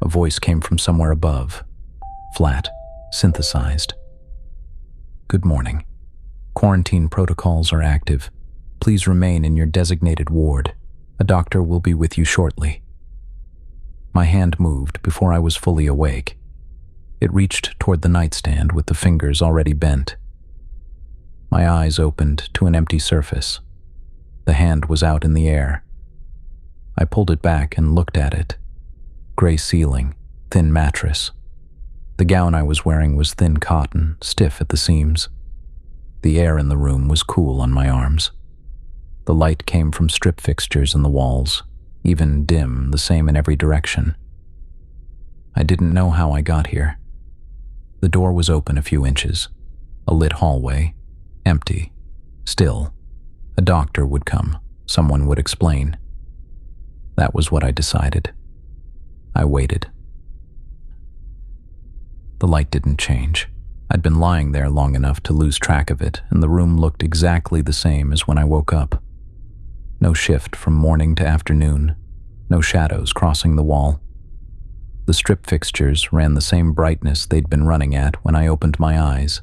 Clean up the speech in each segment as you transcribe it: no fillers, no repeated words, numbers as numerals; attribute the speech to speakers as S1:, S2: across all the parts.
S1: A voice came from somewhere above, flat, synthesized. "Good morning. Quarantine protocols are active. Please remain in your designated ward. A doctor will be with you shortly." My hand moved before I was fully awake. It reached toward the nightstand with the fingers already bent. My eyes opened to an empty surface. The hand was out in the air. I pulled it back and looked at it. Gray ceiling, thin mattress. The gown I was wearing was thin cotton, stiff at the seams. The air in the room was cool on my arms. The light came from strip fixtures in the walls, even dim, the same in every direction. I didn't know how I got here. The door was open a few inches. A lit hallway, empty, still. A doctor would come, someone would explain. That was what I decided. I waited. The light didn't change. I'd been lying there long enough to lose track of it, and the room looked exactly the same as when I woke up. No shift from morning to afternoon, no shadows crossing the wall. The strip fixtures ran the same brightness they'd been running at when I opened my eyes.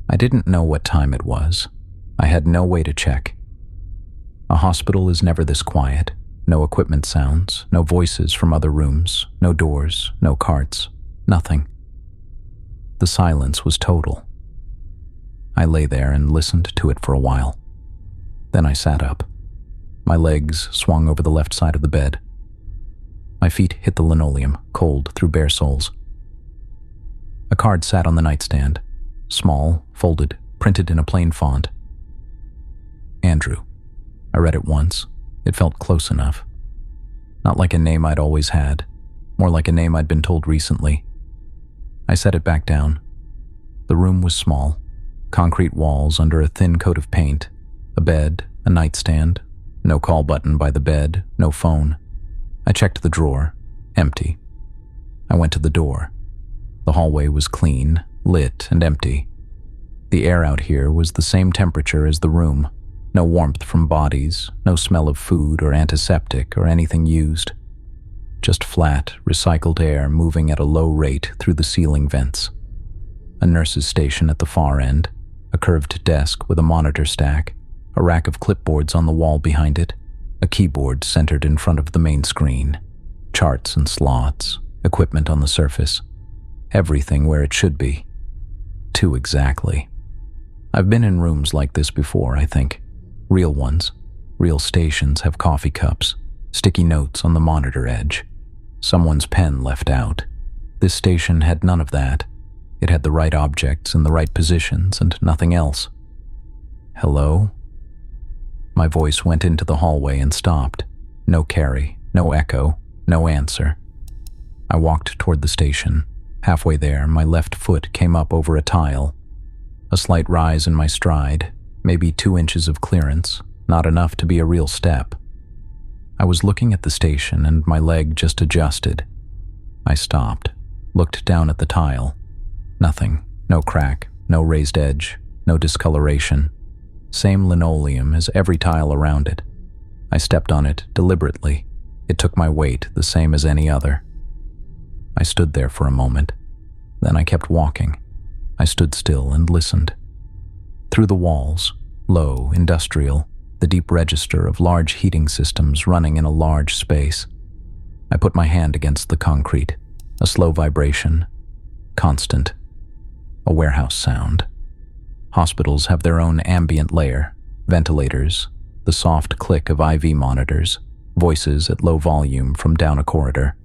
S1: I didn't know what time it was. I had no way to check. A hospital is never this quiet. No equipment sounds, no voices from other rooms, no doors, no carts, nothing. The silence was total. I lay there and listened to it for a while. Then I sat up. My legs swung over the left side of the bed. My feet hit the linoleum, cold through bare soles. A card sat on the nightstand, small, folded, printed in a plain font. Andrew. I read it once. It felt close enough. Not like a name I'd always had, more like a name I'd been told recently. I set it back down. The room was small, concrete walls under a thin coat of paint, a bed, a nightstand, no call button by the bed, no phone. I checked the drawer, empty. I went to the door. The hallway was clean, lit, and empty. The air out here was the same temperature as the room. No warmth from bodies, no smell of food or antiseptic or anything used. Just flat, recycled air moving at a low rate through the ceiling vents. A nurse's station at the far end, a curved desk with a monitor stack, a rack of clipboards on the wall behind it, a keyboard centered in front of the main screen, charts and slots, equipment on the surface, everything where it should be. Too exactly. I've been in rooms like this before, I think. Real ones. Real stations have coffee cups, sticky notes on the monitor edge. Someone's pen left out. This station had none of that. It had the right objects in the right positions and nothing else. Hello? My voice went into the hallway and stopped. No carry, no echo, no answer. I walked toward the station. Halfway there, my left foot came up over a tile. A slight rise in my stride, maybe 2 inches of clearance, not enough to be a real step. I was looking at the station and my leg just adjusted. I stopped, looked down at the tile. Nothing, no crack, no raised edge, no discoloration. Same linoleum as every tile around it. I stepped on it deliberately. It took my weight, the same as any other. I stood there for a moment. Then I kept walking. I stood still and listened. Through the walls, low, industrial, the deep register of large heating systems running in a large space. I put my hand against the concrete, a slow vibration, constant, a warehouse sound. Hospitals have their own ambient layer, ventilators, the soft click of IV monitors, voices at low volume from down a corridor.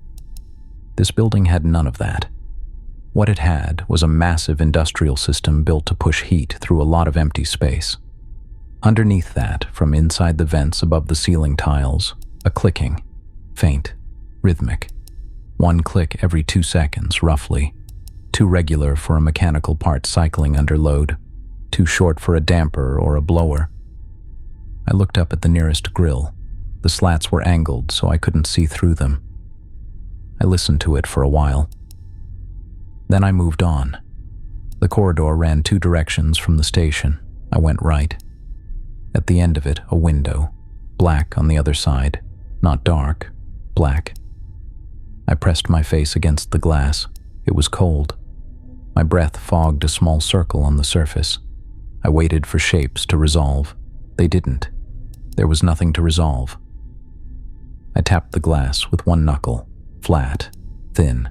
S1: This building had none of that. What it had was a massive industrial system built to push heat through a lot of empty space. Underneath that, from inside the vents above the ceiling tiles, a clicking, faint, rhythmic. 1 click every 2 seconds, roughly. Too regular for a mechanical part cycling under load. Too short for a damper or a blower. I looked up at the nearest grill. The slats were angled so I couldn't see through them. I listened to it for a while. Then I moved on. The corridor ran 2 directions from the station. I went right. At the end of it, a window, black on the other side, not dark, black. I pressed my face against the glass. It was cold. My breath fogged a small circle on the surface. I waited for shapes to resolve. They didn't. There was nothing to resolve. I tapped the glass with one knuckle, flat, thin.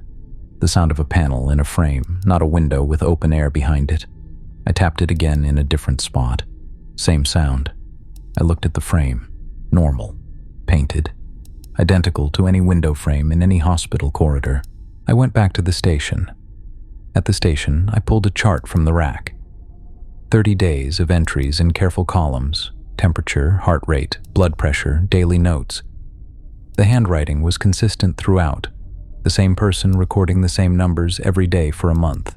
S1: The sound of a panel in a frame, not a window with open air behind it. I tapped it again in a different spot. Same sound. I looked at the frame. Normal. Painted. Identical to any window frame in any hospital corridor. I went back to the station. At the station, I pulled a chart from the rack. 30 days of entries in careful columns. Temperature, heart rate, blood pressure, daily notes. The handwriting was consistent throughout. The same person recording the same numbers every day for a month.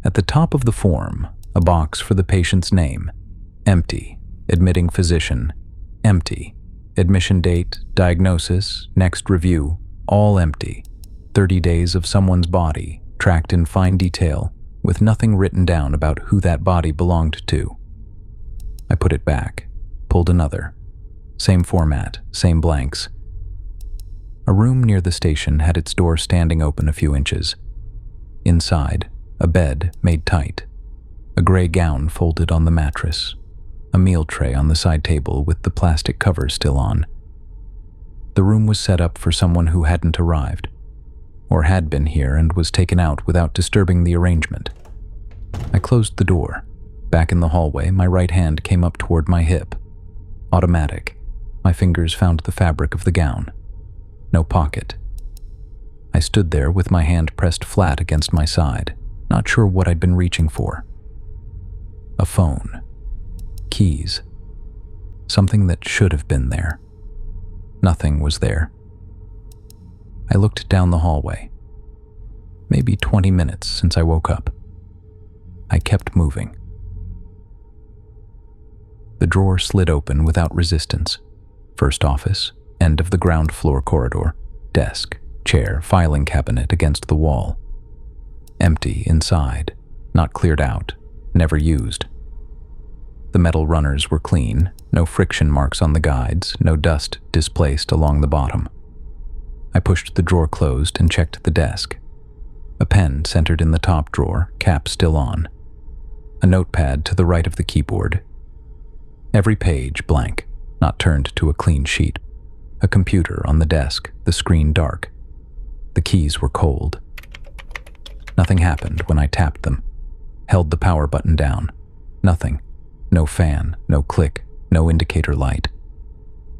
S1: At the top of the form, a box for the patient's name. Empty. Admitting physician. Empty. Admission date, diagnosis, next review, all empty. 30 days of someone's body, tracked in fine detail, with nothing written down about who that body belonged to. I put it back, pulled another. Same format, same blanks. A room near the station had its door standing open a few inches. Inside, a bed made tight. A gray gown folded on the mattress. A meal tray on the side table with the plastic cover still on. The room was set up for someone who hadn't arrived, or had been here and was taken out without disturbing the arrangement. I closed the door. Back in the hallway, my right hand came up toward my hip. Automatic. My fingers found the fabric of the gown. No pocket. I stood there with my hand pressed flat against my side, not sure what I'd been reaching for. A phone. Keys. Something that should have been there. Nothing was there. I looked down the hallway. Maybe 20 minutes since I woke up. I kept moving. The drawer slid open without resistance. First office, end of the ground floor corridor, desk, chair, filing cabinet against the wall. Empty inside, not cleared out, never used. The metal runners were clean, no friction marks on the guides, no dust displaced along the bottom. I pushed the drawer closed and checked the desk. A pen centered in the top drawer, cap still on. A notepad to the right of the keyboard. Every page blank, not turned to a clean sheet. A computer on the desk, the screen dark. The keys were cold. Nothing happened when I tapped them. Held the power button down. Nothing. No fan, no click, no indicator light.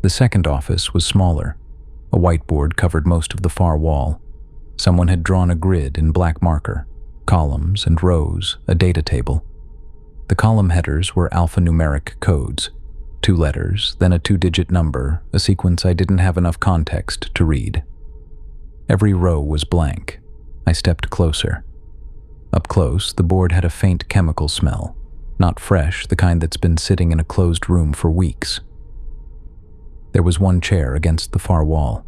S1: The second office was smaller. A whiteboard covered most of the far wall. Someone had drawn a grid in black marker, columns and rows, a data table. The column headers were alphanumeric codes, 2 letters, then a 2-digit number, a sequence I didn't have enough context to read. Every row was blank. I stepped closer. Up close, the board had a faint chemical smell. Not fresh, the kind that's been sitting in a closed room for weeks. There was one chair against the far wall.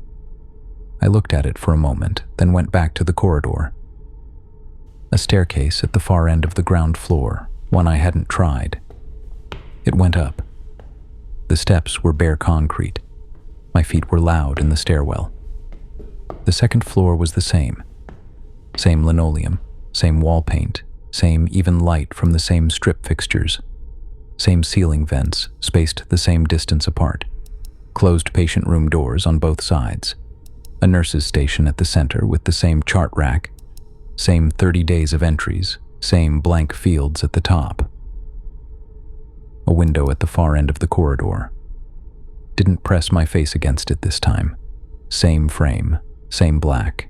S1: I looked at it for a moment, then went back to the corridor. A staircase at the far end of the ground floor, one I hadn't tried. It went up. The steps were bare concrete. My feet were loud in the stairwell. The second floor was the same. Same linoleum, same wall paint, same even light from the same strip fixtures. Same ceiling vents, spaced the same distance apart. Closed patient room doors on both sides. A nurse's station at the center with the same chart rack. Same 30 days of entries, same blank fields at the top. A window at the far end of the corridor. Didn't press my face against it this time. Same frame, same black.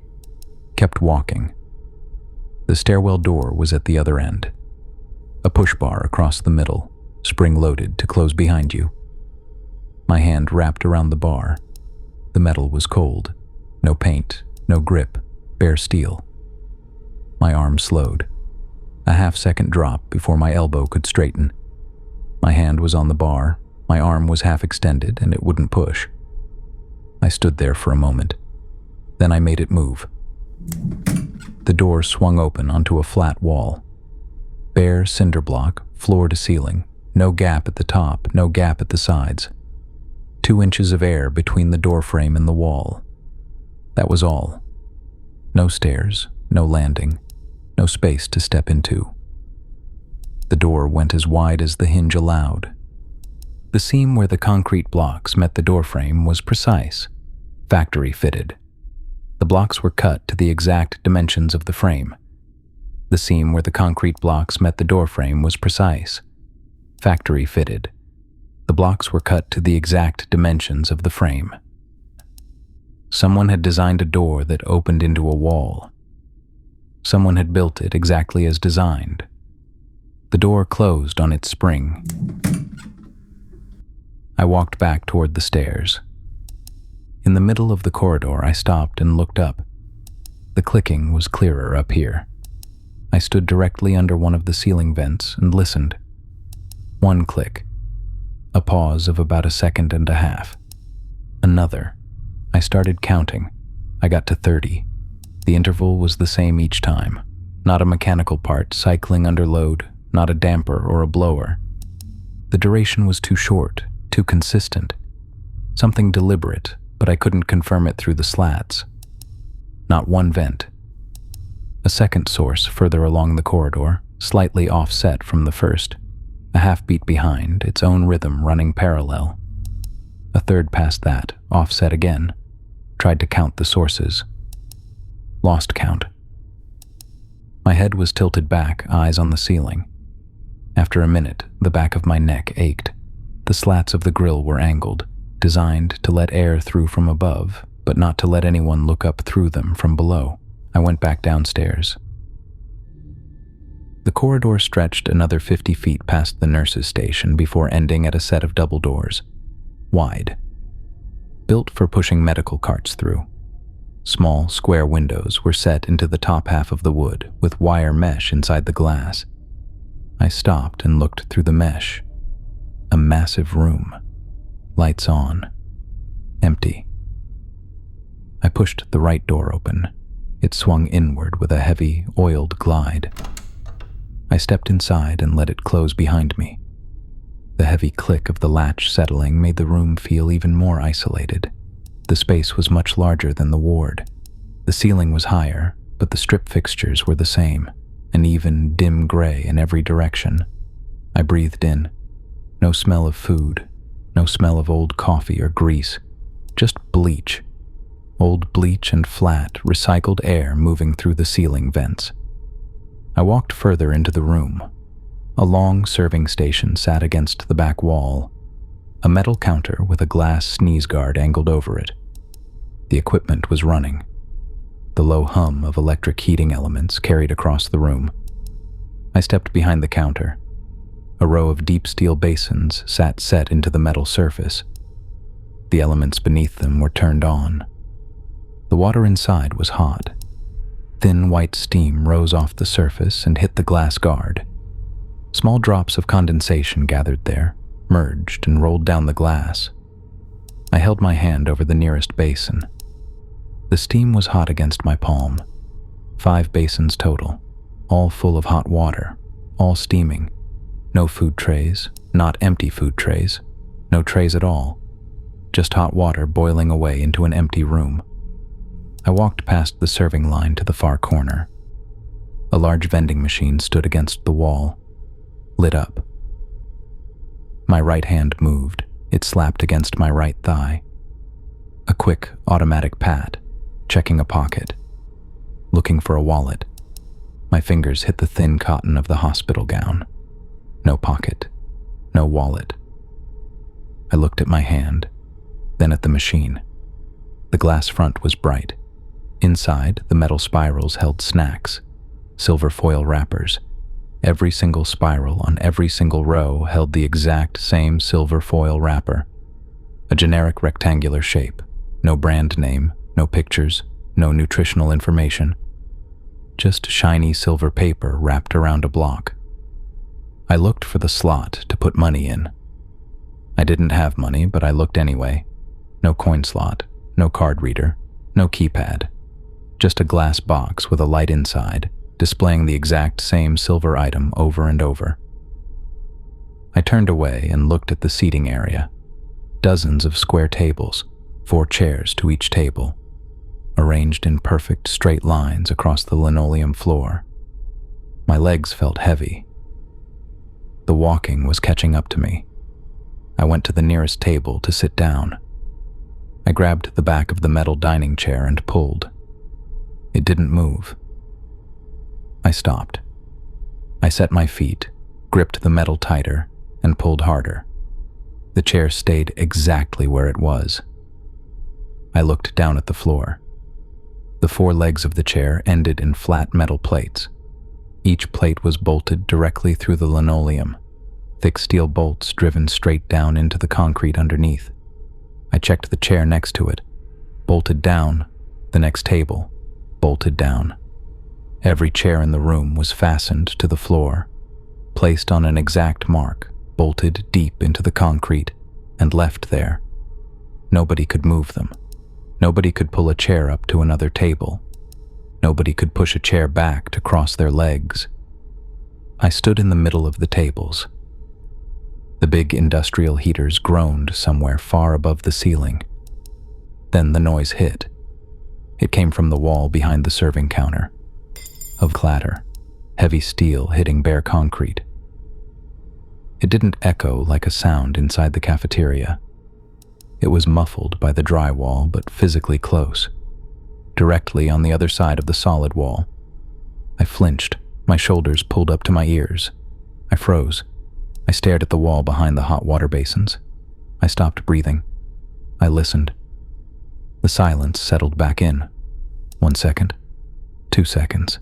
S1: Kept walking. The stairwell door was at the other end. A push bar across the middle, spring-loaded to close behind you. My hand wrapped around the bar. The metal was cold. No paint, no grip, bare steel. My arm slowed. A half-second drop before my elbow could straighten. My hand was on the bar, my arm was half extended and it wouldn't push. I stood there for a moment. Then I made it move. The door swung open onto a flat wall. Bare cinder block, floor to ceiling, no gap at the top, no gap at the sides. 2 inches of air between the door frame and the wall. That was all. No stairs, no landing, no space to step into. The door went as wide as the hinge allowed. The seam where the concrete blocks met the doorframe was precise, factory fitted. The blocks were cut to the exact dimensions of the frame. The seam where the concrete blocks met the doorframe was precise, factory fitted. The blocks were cut to the exact dimensions of the frame. Someone had designed a door that opened into a wall. Someone had built it exactly as designed. The door closed on its spring. I walked back toward the stairs. In the middle of the corridor, I stopped and looked up. The clicking was clearer up here. I stood directly under one of the ceiling vents and listened. One click. A pause of about a second and a half. Another. I started counting. I got to 30. The interval was the same each time. Not a mechanical part cycling under load, not a damper or a blower. The duration was too short, too consistent. Something deliberate, but I couldn't confirm it through the slats. Not one vent. A second source further along the corridor, slightly offset from the first, a half beat behind, its own rhythm running parallel. A third past that, offset again. Tried to count the sources. Lost count. My head was tilted back, eyes on the ceiling. After a minute, the back of my neck ached. The slats of the grill were angled, designed to let air through from above, but not to let anyone look up through them from below. I went back downstairs. The corridor stretched another 50 feet past the nurse's station before ending at a set of double doors. Wide. Built for pushing medical carts through. Small, square windows were set into the top half of the wood with wire mesh inside the glass. I stopped and looked through the mesh. A massive room. Lights on. Empty. I pushed the right door open. It swung inward with a heavy, oiled glide. I stepped inside and let it close behind me. The heavy click of the latch settling made the room feel even more isolated. The space was much larger than the ward. The ceiling was higher, but the strip fixtures were the same, an even, dim gray in every direction. I breathed in. No smell of food, no smell of old coffee or grease, just bleach. Old bleach and flat, recycled air moving through the ceiling vents. I walked further into the room. A long serving station sat against the back wall, a metal counter with a glass sneeze guard angled over it. The equipment was running. The low hum of electric heating elements carried across the room. I stepped behind the counter. A row of deep steel basins sat set into the metal surface. The elements beneath them were turned on. The water inside was hot. Thin white steam rose off the surface and hit the glass guard. Small drops of condensation gathered there, merged and rolled down the glass. I held my hand over the nearest basin. The steam was hot against my palm. 5 basins total, all full of hot water, all steaming. No food trays, not empty food trays, no trays at all. Just hot water boiling away into an empty room. I walked past the serving line to the far corner. A large vending machine stood against the wall, lit up. My right hand moved. It slapped against my right thigh. A quick, automatic pat, checking a pocket, looking for a wallet. My fingers hit the thin cotton of the hospital gown. No pocket, no wallet. I looked at my hand, then at the machine. The glass front was bright. Inside, the metal spirals held snacks, silver foil wrappers. Every single spiral on every single row held the exact same silver foil wrapper. A generic rectangular shape, no brand name, no pictures, no nutritional information. Just shiny silver paper wrapped around a block. I looked for the slot to put money in. I didn't have money, but I looked anyway. No coin slot, no card reader, no keypad. Just a glass box with a light inside, displaying the exact same silver item over and over. I turned away and looked at the seating area. Dozens of square tables, 4 chairs to each table. arranged in perfect straight lines across the linoleum floor. My legs felt heavy. The walking was catching up to me. I went to the nearest table to sit down. I grabbed the back of the metal dining chair and pulled. It didn't move. I stopped. I set my feet, gripped the metal tighter, and pulled harder. The chair stayed exactly where it was. I looked down at the floor. The 4 legs of the chair ended in flat metal plates. Each plate was bolted directly through the linoleum, thick steel bolts driven straight down into the concrete underneath. I checked the chair next to it, bolted down, the next table, bolted down. Every chair in the room was fastened to the floor, placed on an exact mark, bolted deep into the concrete, and left there. Nobody could move them. Nobody could pull a chair up to another table. Nobody could push a chair back to cross their legs. I stood in the middle of the tables. The big industrial heaters groaned somewhere far above the ceiling. Then the noise hit. It came from the wall behind the serving counter. Of clatter, heavy steel hitting bare concrete. It didn't echo like a sound inside the cafeteria. It was muffled by the drywall, but physically close, directly on the other side of the solid wall. I flinched, my shoulders pulled up to my ears. I froze. I stared at the wall behind the hot water basins. I stopped breathing. I listened. The silence settled back in. 1 second, 2 seconds.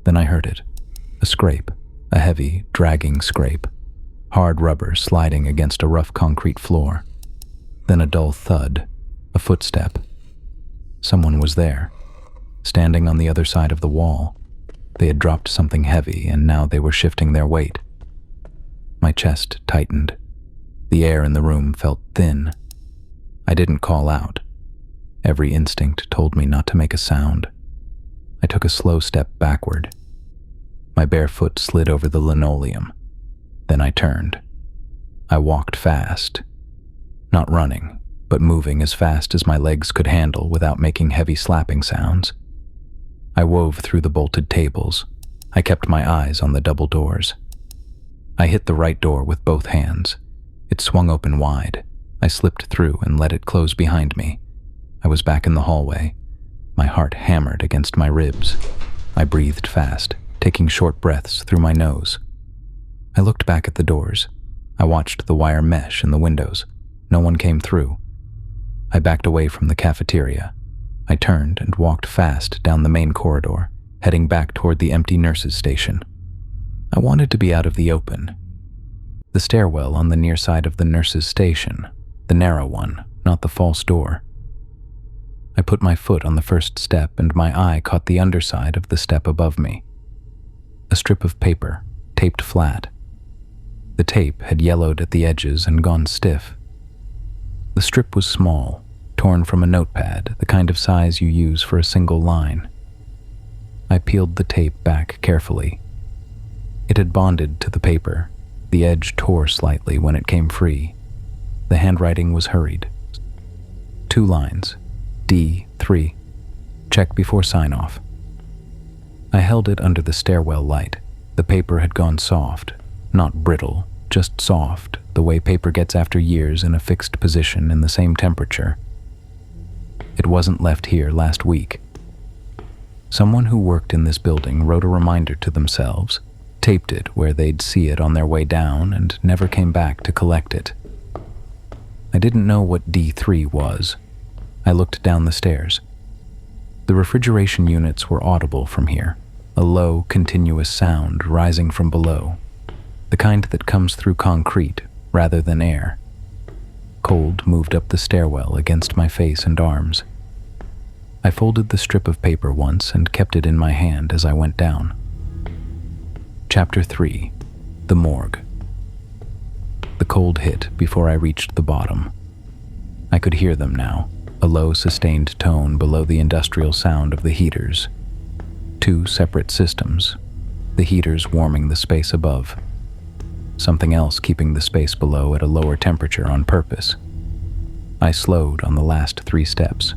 S1: Then I heard it. A scrape, a heavy, dragging scrape. Hard rubber sliding against a rough concrete floor. Then a dull thud, a footstep. Someone was there, standing on the other side of the wall. They had dropped something heavy, and now they were shifting their weight. My chest tightened. The air in the room felt thin. I didn't call out. Every instinct told me not to make a sound. I took a slow step backward. My bare foot slid over the linoleum. Then I turned. I walked fast. Not running, but moving as fast as my legs could handle without making heavy slapping sounds. I wove through the bolted tables. I kept my eyes on the double doors. I hit the right door with both hands. It swung open wide. I slipped through and let it close behind me. I was back in the hallway. My heart hammered against my ribs. I breathed fast, taking short breaths through my nose. I looked back at the doors. I watched the wire mesh in the windows. No one came through. I backed away from the cafeteria. I turned and walked fast down the main corridor, heading back toward the empty nurses' station. I wanted to be out of the open. The stairwell on the near side of the nurses' station, the narrow one, not the false door. I put my foot on the first step and my eye caught the underside of the step above me. A strip of paper, taped flat. The tape had yellowed at the edges and gone stiff. The strip was small, torn from a notepad, the kind of size you use for a single line. I peeled the tape back carefully. It had bonded to the paper. The edge tore slightly when it came free. The handwriting was hurried. 2 lines. D3. Check before sign-off. I held it under the stairwell light. The paper had gone soft, not brittle, just soft, the way paper gets after years in a fixed position in the same temperature. It wasn't left here last week. Someone who worked in this building wrote a reminder to themselves, taped it where they'd see it on their way down, and never came back to collect it. I didn't know what D3 was. I looked down the stairs. The refrigeration units were audible from here, a low, continuous sound rising from below, the kind that comes through concrete rather than air. Cold moved up the stairwell against my face and arms. I folded the strip of paper once and kept it in my hand as I went down. Chapter 3. The Morgue. The cold hit before I reached the bottom. I could hear them now, a low, sustained tone below the industrial sound of the heaters. 2 separate systems, the heaters warming the space above. Something else keeping the space below at a lower temperature on purpose. I slowed on the last 3 steps.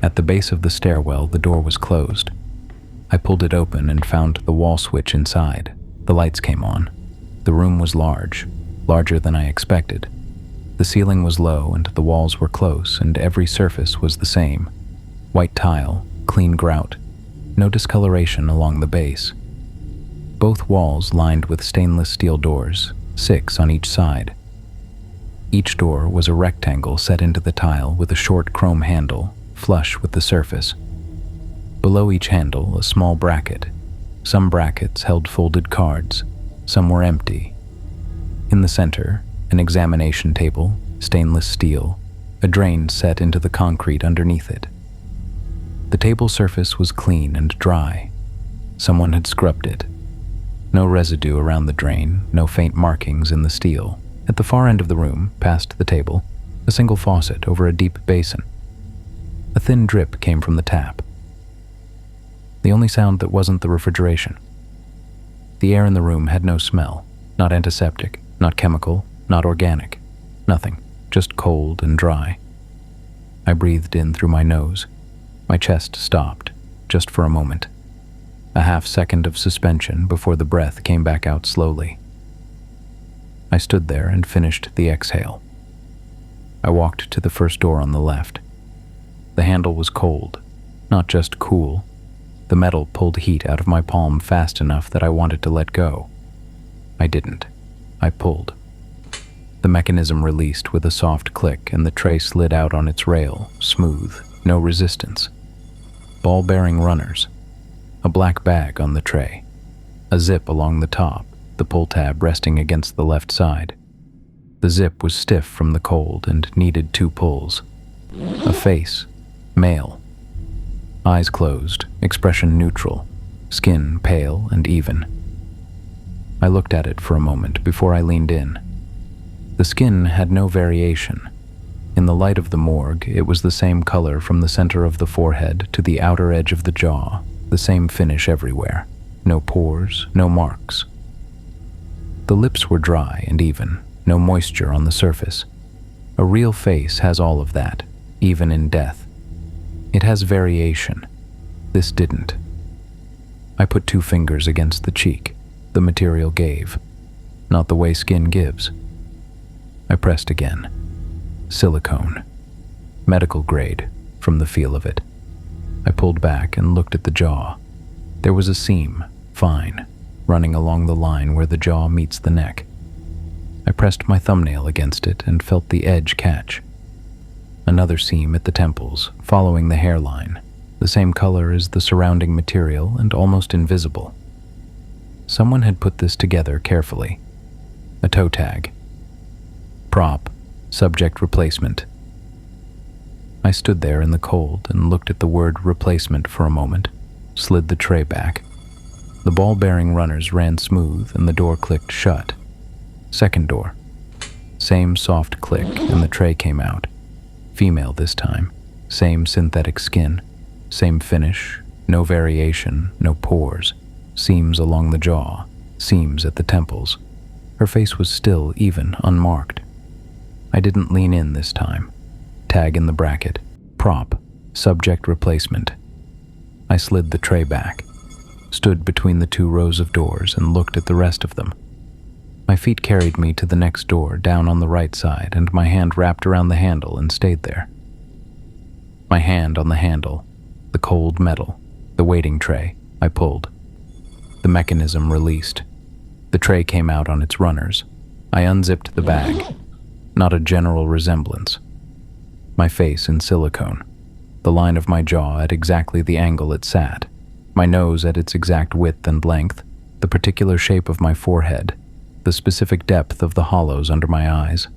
S1: At the base of the stairwell, the door was closed. I pulled it open and found the wall switch inside. The lights came on. The room was large, larger than I expected. The ceiling was low and the walls were close, and every surface was the same. White tile, clean grout, no discoloration along the base. Both walls lined with stainless steel doors, 6 on each side. Each door was a rectangle set into the tile with a short chrome handle, flush with the surface. Below each handle, a small bracket. Some brackets held folded cards, some were empty. In the center, an examination table, stainless steel, a drain set into the concrete underneath it. The table surface was clean and dry. Someone had scrubbed it. No residue around the drain, no faint markings in the steel. At the far end of the room, past the table, a single faucet over a deep basin. A thin drip came from the tap. The only sound that wasn't the refrigeration. The air in the room had no smell, not antiseptic, not chemical, not organic, nothing, just cold and dry. I breathed in through my nose. My chest stopped, just for a moment. A half-second of suspension before the breath came back out slowly. I stood there and finished the exhale. I walked to the first door on the left. The handle was cold, not just cool. The metal pulled heat out of my palm fast enough that I wanted to let go. I didn't. I pulled. The mechanism released with a soft click and the tray slid out on its rail, smooth, no resistance. Ball-bearing runners. A black bag on the tray. A zip along the top, the pull tab resting against the left side. The zip was stiff from the cold and needed 2 pulls. A face. Male. Eyes closed, expression neutral, skin pale and even. I looked at it for a moment before I leaned in. The skin had no variation. In the light of the morgue, it was the same color from the center of the forehead to the outer edge of the jaw, the same finish everywhere. No pores, no marks. The lips were dry and even, no moisture on the surface. A real face has all of that, even in death. It has variation. This didn't. I put 2 fingers against the cheek. The material gave, not the way skin gives. I pressed again. Silicone. Medical grade, from the feel of it. I pulled back and looked at the jaw. There was a seam, fine, running along the line where the jaw meets the neck. I pressed my thumbnail against it and felt the edge catch. Another seam at the temples, following the hairline, the same color as the surrounding material and almost invisible. Someone had put this together carefully. A toe tag. Prop, subject replacement. I stood there in the cold and looked at the word replacement for a moment, slid the tray back. The ball-bearing runners ran smooth and the door clicked shut. Second door. Same soft click and the tray came out. Female this time. Same synthetic skin. Same finish. No variation, no pores. Seams along the jaw. Seams at the temples. Her face was still even, unmarked. I didn't lean in this time. Tag in the bracket. Prop. Subject replacement. I slid the tray back. Stood between the 2 rows of doors and looked at the rest of them. My feet carried me to the next door down on the right side, and my hand wrapped around the handle and stayed there. My hand on the handle, the cold metal, the waiting tray, I pulled. The mechanism released. The tray came out on its runners. I unzipped the bag. Not a general resemblance. My face in silicone. The line of my jaw at exactly the angle it sat. My nose at its exact width and length. The particular shape of my forehead. The specific depth of the hollows under my eyes.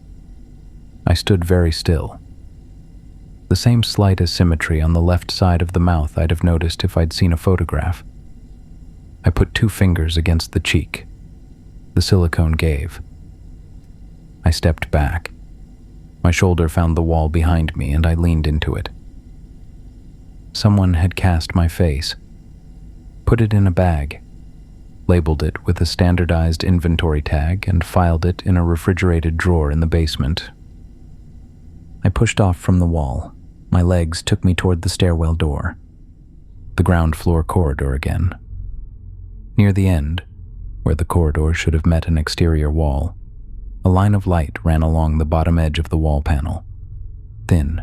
S1: I stood very still. The same slight asymmetry on the left side of the mouth I'd have noticed if I'd seen a photograph. I put 2 fingers against the cheek. The silicone gave. I stepped back. My shoulder found the wall behind me and I leaned into it. Someone had cast my face, put it in a bag, labeled it with a standardized inventory tag, and filed it in a refrigerated drawer in the basement. I pushed off from the wall, my legs took me toward the stairwell door. The ground floor corridor again. Near the end, where the corridor should have met an exterior wall, a line of light ran along the bottom edge of the wall panel. Thin,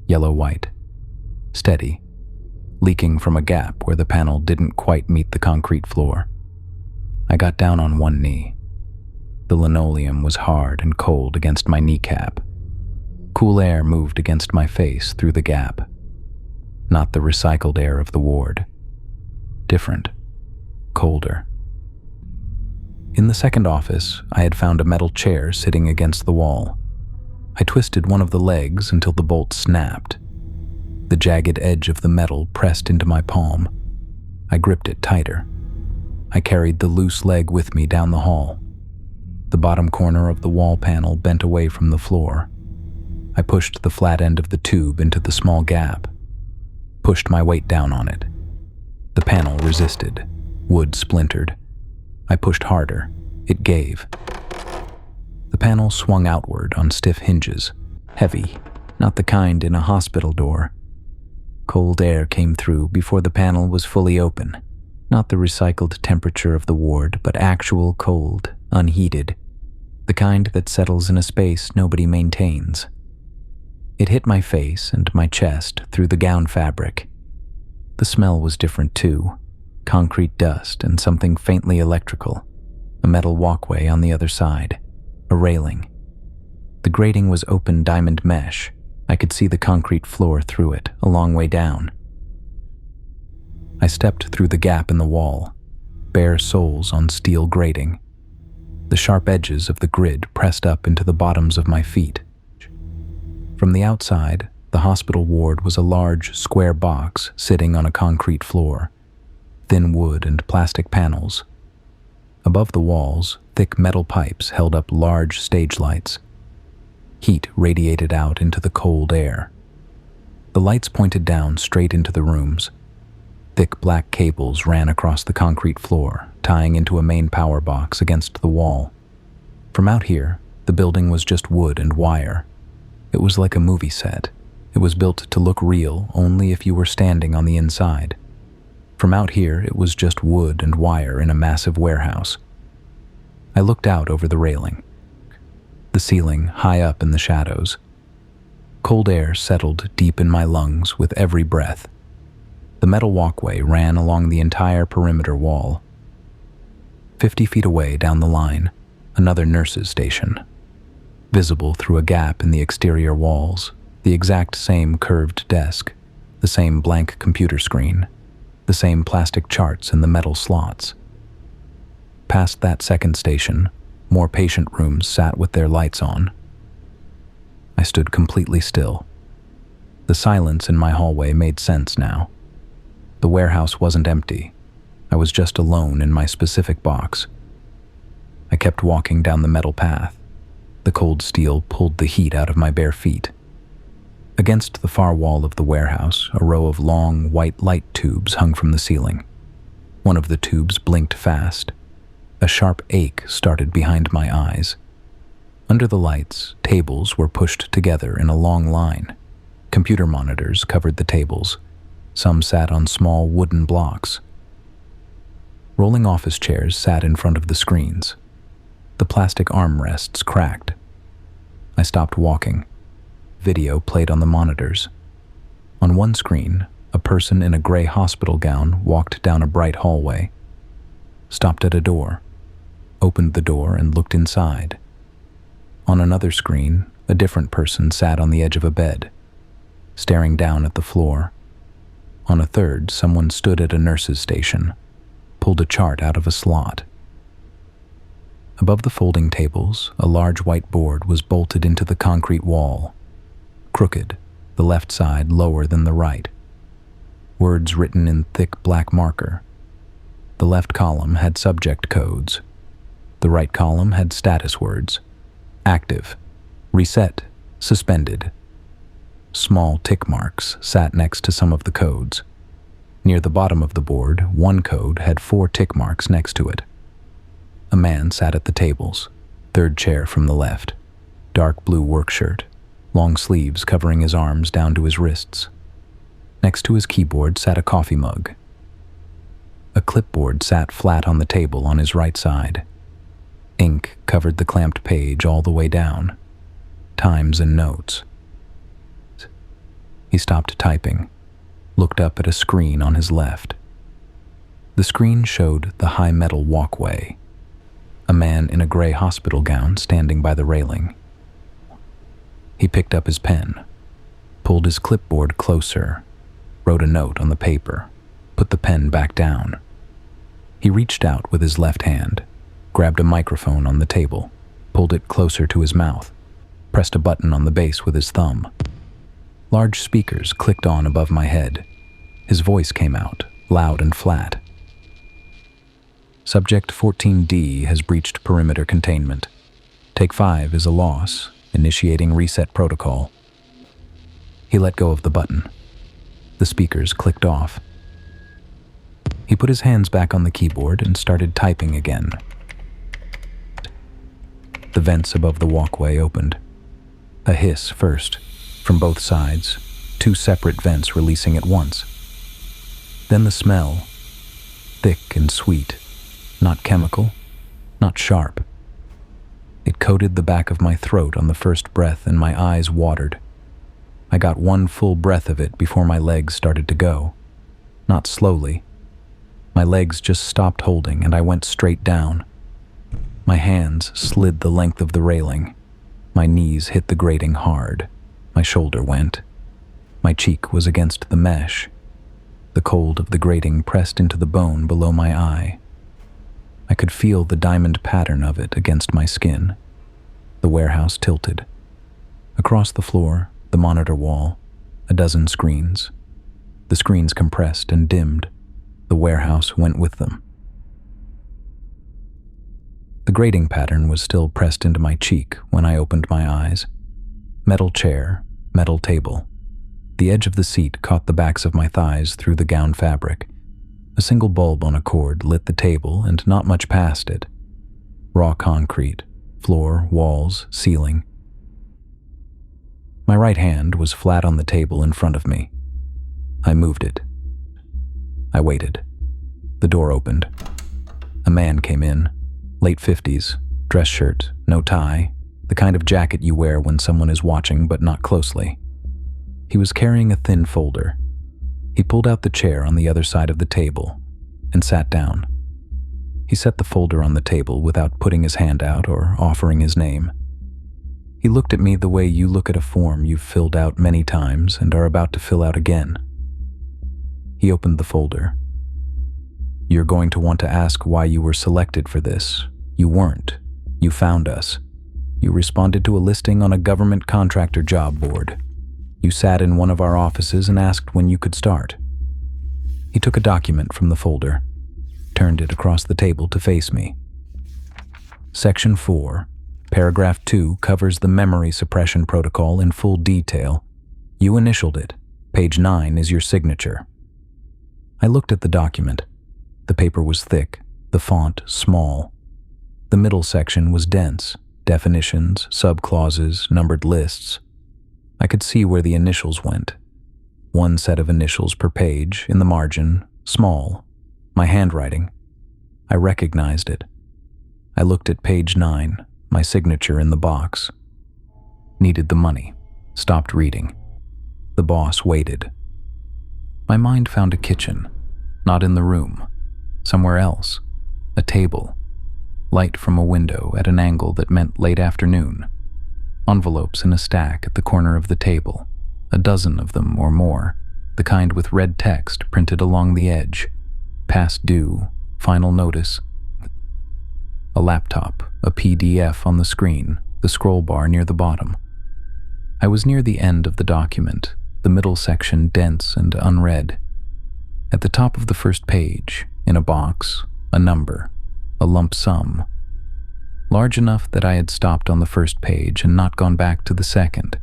S1: yellow-white, steady, leaking from a gap where the panel didn't quite meet the concrete floor. I got down on one knee. The linoleum was hard and cold against my kneecap. Cool air moved against my face through the gap. Not the recycled air of the ward. Different. Colder. In the second office, I had found a metal chair sitting against the wall. I twisted one of the legs until the bolt snapped. The jagged edge of the metal pressed into my palm. I gripped it tighter. I carried the loose leg with me down the hall. The bottom corner of the wall panel bent away from the floor. I pushed the flat end of the tube into the small gap, pushed my weight down on it. The panel resisted. Wood splintered. I pushed harder. It gave. The panel swung outward on stiff hinges, heavy, not the kind in a hospital door. Cold air came through before the panel was fully open, not the recycled temperature of the ward, but actual cold, unheated, the kind that settles in a space nobody maintains. It hit my face and my chest through the gown fabric. The smell was different too. Concrete dust and something faintly electrical, a metal walkway on the other side, a railing. The grating was open diamond mesh. I could see the concrete floor through it, a long way down. I stepped through the gap in the wall, bare soles on steel grating. The sharp edges of the grid pressed up into the bottoms of my feet. From the outside, the hospital ward was a large, square box sitting on a concrete floor. Thin wood and plastic panels. Above the walls, thick metal pipes held up large stage lights. Heat radiated out into the cold air. The lights pointed down straight into the rooms. Thick black cables ran across the concrete floor, tying into a main power box against the wall. From out here, the building was just wood and wire. It was like a movie set. It was built to look real only if you were standing on the inside. From out here, it was just wood and wire in a massive warehouse. I looked out over the railing. The ceiling high up in the shadows. Cold air settled deep in my lungs with every breath. The metal walkway ran along the entire perimeter wall. 50 feet away down the line, another nurse's station. Visible through a gap in the exterior walls, the exact same curved desk, the same blank computer screen, the same plastic charts in the metal slots. Past that second station, more patient rooms sat with their lights on. I stood completely still. The silence in my hallway made sense now. The warehouse wasn't empty. I was just alone in my specific box. I kept walking down the metal path. The cold steel pulled the heat out of my bare feet. Against the far wall of the warehouse, a row of long, white light tubes hung from the ceiling. One of the tubes blinked fast. A sharp ache started behind my eyes. Under the lights, tables were pushed together in a long line. Computer monitors covered the tables. Some sat on small wooden blocks. Rolling office chairs sat in front of the screens. The plastic armrests cracked. I stopped walking. Video played on the monitors. On one screen, a person in a gray hospital gown walked down a bright hallway, stopped at a door, opened the door and looked inside. On another screen, a different person sat on the edge of a bed, staring down at the floor. On a third, someone stood at a nurse's station, pulled a chart out of a slot. Above the folding tables, a large white board was bolted into the concrete wall. Crooked, the left side lower than the right. Words written in thick black marker. The left column had subject codes. The right column had status words. Active, reset, suspended. Small tick marks sat next to some of the codes. Near the bottom of the board, one code had 4 tick marks next to it. A man sat at the tables, third chair from the left, dark blue work shirt, long sleeves covering his arms down to his wrists. Next to his keyboard sat a coffee mug. A clipboard sat flat on the table on his right side. Ink covered the clamped page all the way down. Times and notes. He stopped typing, looked up at a screen on his left. The screen showed the high metal walkway. A man in a gray hospital gown standing by the railing. He picked up his pen, pulled his clipboard closer, wrote a note on the paper, put the pen back down. He reached out with his left hand, grabbed a microphone on the table, pulled it closer to his mouth, pressed a button on the base with his thumb. Large speakers clicked on above my head. His voice came out, loud and flat. Subject 14D has breached perimeter containment. Take 5 is a loss, initiating reset protocol. He let go of the button. The speakers clicked off. He put his hands back on the keyboard and started typing again. The vents above the walkway opened. A hiss first, from both sides, 2 separate vents releasing at once. Then the smell, thick and sweet, not chemical, not sharp. It coated the back of my throat on the first breath and my eyes watered. I got one full breath of it before my legs started to go. Not slowly. My legs just stopped holding and I went straight down. My hands slid the length of the railing. My knees hit the grating hard. My shoulder went. My cheek was against the mesh. The cold of the grating pressed into the bone below my eye. I could feel the diamond pattern of it against my skin. The warehouse tilted. Across the floor, the monitor wall, a dozen screens. The screens compressed and dimmed. The warehouse went with them. The grating pattern was still pressed into my cheek when I opened my eyes. Metal chair, metal table. The edge of the seat caught the backs of my thighs through the gown fabric. A single bulb on a cord lit the table and not much past it. Raw concrete, floor, walls, ceiling. My right hand was flat on the table in front of me. I moved it. I waited. The door opened. A man came in, late 50s, dress shirt, no tie, the kind of jacket you wear when someone is watching but not closely. He was carrying a thin folder. He pulled out the chair on the other side of the table and sat down. He set the folder on the table without putting his hand out or offering his name. He looked at me the way you look at a form you've filled out many times and are about to fill out again. He opened the folder. You're going to want to ask why you were selected for this. You weren't. You found us. You responded to a listing on a government contractor job board. You sat in one of our offices and asked when you could start. He took a document from the folder, turned it across the table to face me. Section 4, paragraph 2 covers the memory suppression protocol in full detail. You initialed it. Page 9 is your signature. I looked at the document. The paper was thick, the font small. The middle section was dense, definitions, subclauses, numbered lists. I could see where the initials went. One set of initials per page, in the margin, small. My handwriting. I recognized it. I looked at page 9, my signature in the box. Needed the money. Stopped reading. The boss waited. My mind found a kitchen. Not in the room. Somewhere else. A table. Light from a window at an angle that meant late afternoon. Envelopes in a stack at the corner of the table, a dozen of them or more, the kind with red text printed along the edge. Past due, final notice. A laptop, a PDF on the screen, the scroll bar near the bottom. I was near the end of the document, the middle section dense and unread. At the top of the first page, in a box, a number, a lump sum. Large enough that I had stopped on the first page and not gone back to the second.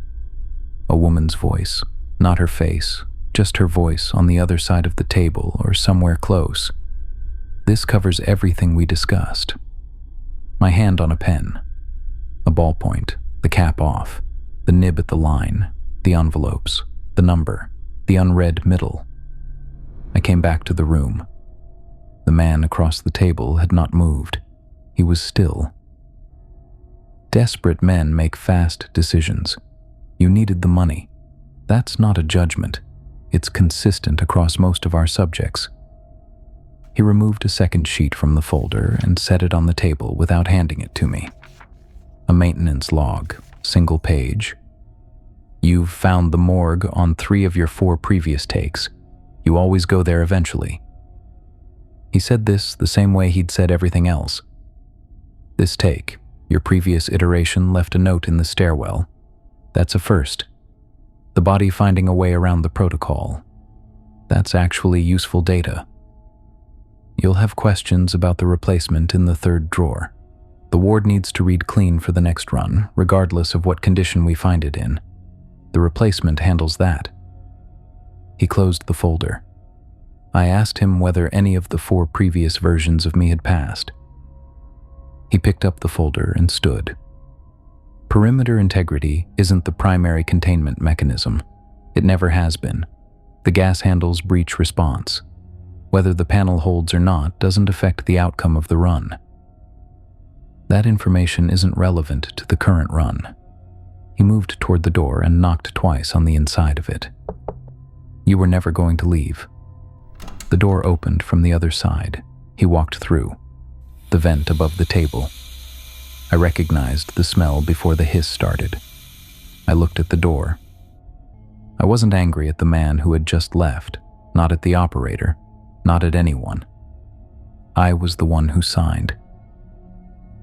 S1: A woman's voice, not her face, just her voice on the other side of the table or somewhere close. This covers everything we discussed. My hand on a pen. A ballpoint, the cap off, The nib at the line, the envelopes, the number, the unread middle. I came back to the room. The man across the table had not moved. He was still. Desperate men make fast decisions. You needed the money. That's not a judgment. It's consistent across most of our subjects. He removed a second sheet from the folder and set it on the table without handing it to me. A maintenance log, single page. You've found the morgue on 3 of your 4 previous takes. You always go there eventually. He said this the same way he'd said everything else. This take, your previous iteration left a note in the stairwell. That's a first. The body finding a way around the protocol. That's actually useful data. You'll have questions about the replacement in the 3rd drawer. The ward needs to read clean for the next run, regardless of what condition we find it in. The replacement handles that. He closed the folder. I asked him whether any of the 4 previous versions of me had passed. He picked up the folder and stood. Perimeter integrity isn't the primary containment mechanism. It never has been. The gas handle's breach response. Whether the panel holds or not doesn't affect the outcome of the run. That information isn't relevant to the current run. He moved toward the door and knocked twice on the inside of it. You were never going to leave. The door opened from the other side. He walked through. The vent above the table. I recognized the smell before the hiss started. I looked at the door. I wasn't angry at the man who had just left, not at the operator, not at anyone. I was the one who signed.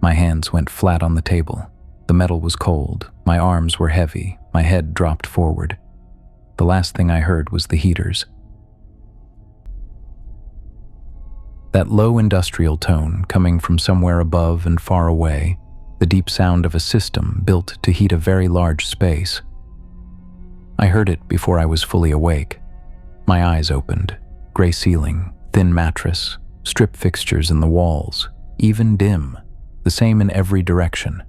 S1: My hands went flat on the table. The metal was cold, my arms were heavy, my head dropped forward. The last thing I heard was the heaters. That low industrial tone coming from somewhere above and far away, the deep sound of a system built to heat a very large space. I heard it before I was fully awake. My eyes opened. Gray ceiling, thin mattress, strip fixtures in the walls, even dim, the same in every direction.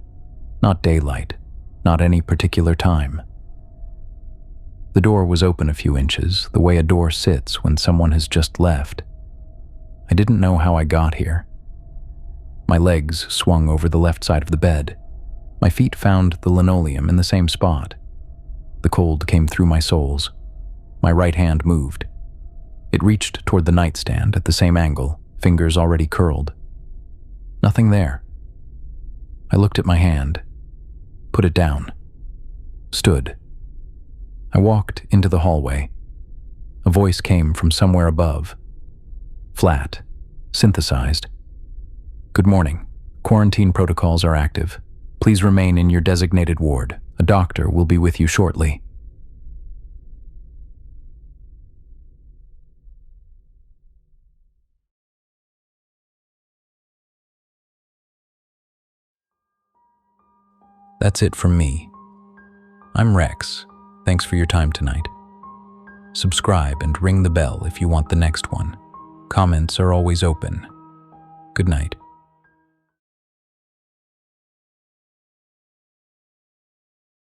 S1: Not daylight, not any particular time. The door was open a few inches, the way a door sits when someone has just left. I didn't know how I got here. My legs swung over the left side of the bed. My feet found the linoleum in the same spot. The cold came through my soles. My right hand moved. It reached toward the nightstand at the same angle, fingers already curled. Nothing there. I looked at my hand, put it down, stood. I walked into the hallway. A voice came from somewhere above. Flat, synthesized. Good morning. Quarantine protocols are active. Please remain in your designated ward. A doctor will be with you shortly. That's it from me. I'm Rex. Thanks for your time tonight. Subscribe and ring the bell if you want the next one. Comments are always open. Good night.